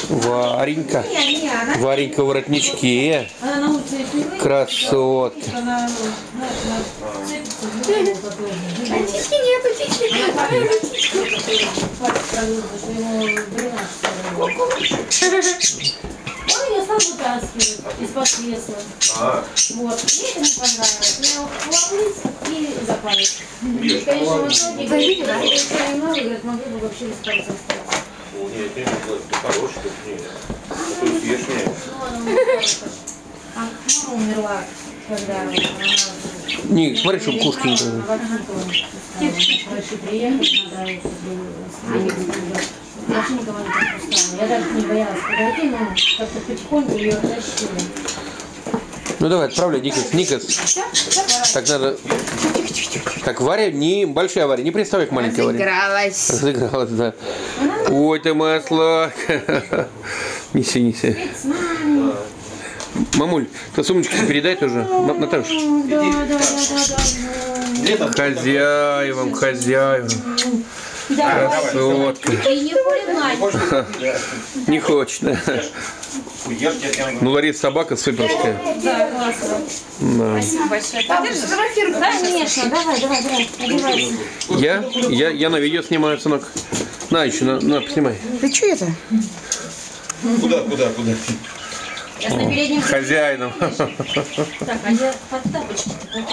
Варенька. Варенька в воротничке. Красотка. Птички нету, птички. Он ее стал вытаскивать из-под кресла. Вот. Мне это не понравилось. Я его уловлюсь и запалить. Конечно, в итоге, да? Если немного, говорят, могли бы вообще без пальца остаться. Нет, ты хороший, ты съешь. А мама умерла, когда она... Не, смотри, чтобы кушки не было. Врачи приехали, я вообще никого не подпускала. Я даже не боялась подойти, но как-то потихоньку ее тащили. Ну давай, отправляй, Никас. Так надо... Так, Варя, не большая Варя, не приставай к маленькой Варе. Разыгралась. Разыгралась, да. Ой, ты моя сладкая. Неси, неси. Мамуль, ты сумочку передай тоже. Наташа. Да. Хозяевам, хозяевам. Красотка. Не хочет, да. Ну, Лариса собака суперская. Да, классно. Да. Спасибо большое. Фотографируй? Конечно, давай, одевайся. Я на видео снимаю, сынок. На, еще, на, поснимай. Ты что это? Куда? Сейчас на переднем... Хозяином. Так, а я под тапочки-то какие?